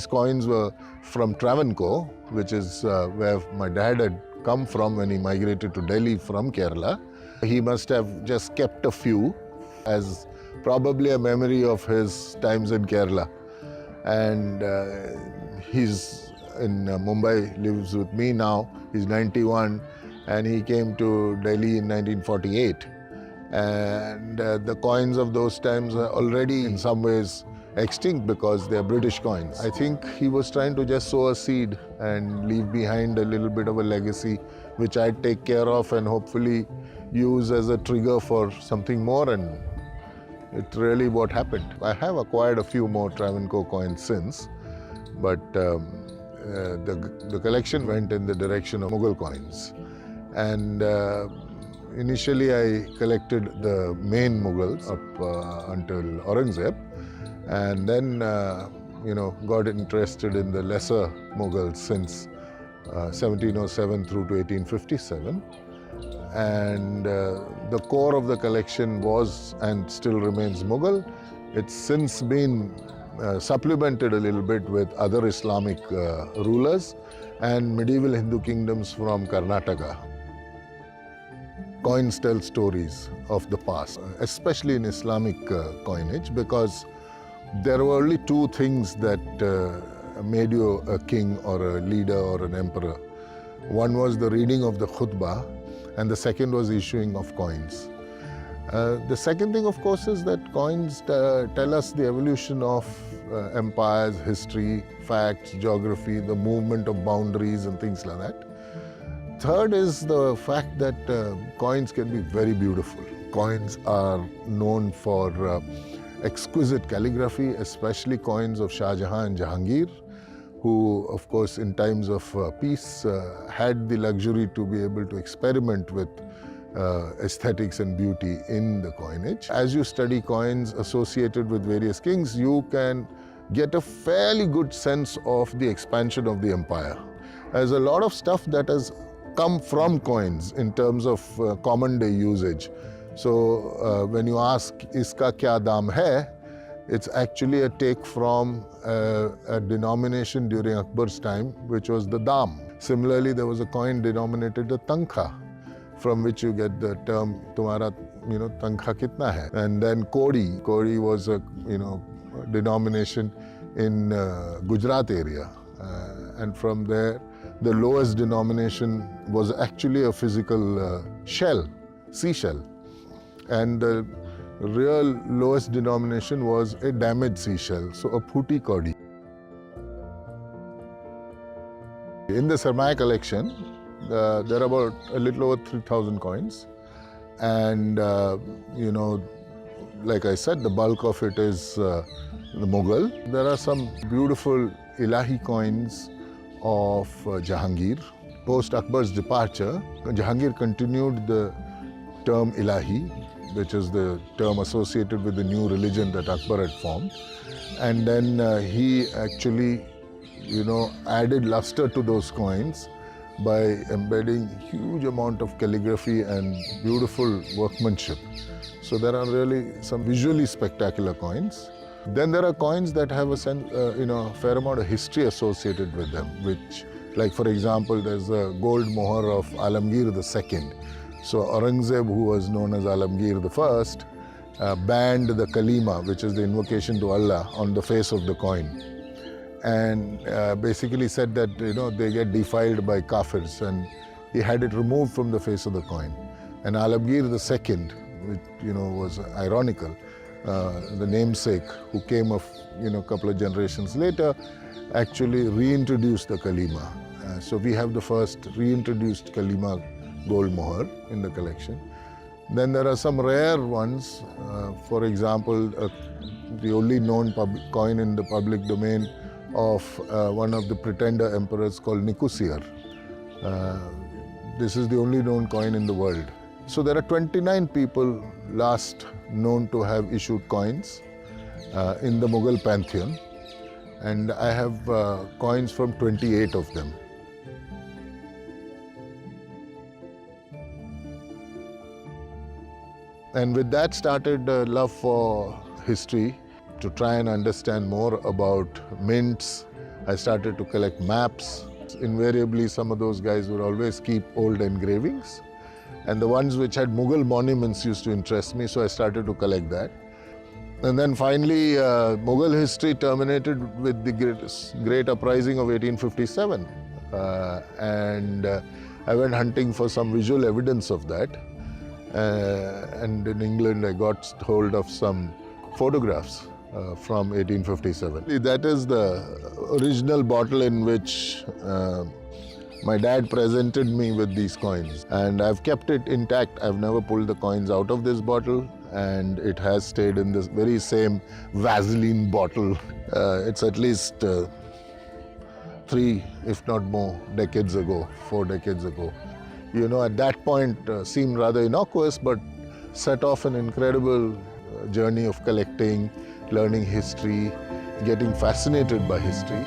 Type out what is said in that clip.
these coins were from Travancore, which is where my dad had come from when he migrated to Delhi from Kerala. He must have just kept a few as probably a memory of his times in Kerala. And he's in Mumbai, lives with me now. He's 91 and he came to Delhi in 1948. And the coins of those times are already in some ways extinct because they're British coins. I think he was trying to just sow a seed and leave behind a little bit of a legacy, which I'd take care of and hopefully use as a trigger for something more, and it's really what happened. I have acquired a few more Travancore coins since, but the collection went in the direction of Mughal coins. And initially I collected the main Mughals up until Aurangzeb, and then got interested in the lesser Mughals since 1707 through to 1857. And the core of the collection was and still remains Mughal. It's since been supplemented a little bit with other Islamic rulers and medieval Hindu kingdoms from Karnataka. Coins tell stories of the past, especially in Islamic coinage, because there were only two things that made you a king or a leader or an emperor. One was the reading of the khutbah, and the second was issuing of coins. The second thing, of course, is that coins tell us the evolution of empires, history, facts, geography, the movement of boundaries and things like that. Third is the fact that coins can be very beautiful. Coins are known for exquisite calligraphy, especially coins of Shah Jahan and Jahangir, who, of course, in times of peace, had the luxury to be able to experiment with aesthetics and beauty in the coinage. As you study coins associated with various kings, you can get a fairly good sense of the expansion of the empire. There's a lot of stuff that has come from coins in terms of common day usage. So when you ask, iska kya daam hai? It's actually a take from a denomination during Akbar's time, which was the dam. Similarly, there was a coin denominated the tankha, from which you get the term tumhara, tankha kitna hai. And then kodi. Kodi was a, denomination in Gujarat area. And from there, the lowest denomination was actually a physical shell, seashell. And the real lowest denomination was a damaged seashell, so a phuti kaudi. In the Sarmaya collection, there are about a little over 3,000 coins. And, like I said, the bulk of it is the Mughal. There are some beautiful Ilahi coins of Jahangir. Post Akbar's departure, Jahangir continued the term Ilahi, which is the term associated with the new religion that Akbar had formed. And then he actually, added luster to those coins by embedding huge amount of calligraphy and beautiful workmanship. So there are really some visually spectacular coins. Then there are coins that have a fair amount of history associated with them, which, like for example, there's a gold mohr of Alamgir II. So Aurangzeb, who was known as Alamgir I, banned the kalima, which is the invocation to Allah, on the face of the coin. And basically said that, they get defiled by kafirs, and he had it removed from the face of the coin. And Alamgir II, which, was ironical, the namesake, who came a couple of generations later, actually reintroduced the kalima. So we have the first reintroduced kalima gold mohr in the collection. Then there are some rare ones. For example, the only known coin in the public domain of one of the pretender emperors called Nikusir. This is the only known coin in the world. So there are 29 people last known to have issued coins in the Mughal pantheon, and I have coins from 28 of them. And with that started a love for history, to try and understand more about mints, I started to collect maps. Invariably, some of those guys would always keep old engravings. And the ones which had Mughal monuments used to interest me, so I started to collect that. And then finally, Mughal history terminated with the great uprising of 1857. I went hunting for some visual evidence of that. And in England, I got hold of some photographs from 1857. That is the original bottle in which my dad presented me with these coins. And I've kept it intact. I've never pulled the coins out of this bottle. And it has stayed in this very same Vaseline bottle. It's at least 3, if not more, decades ago, 4 decades ago. You know, at that point seemed rather innocuous, but set off an incredible journey of collecting, learning history, getting fascinated by history.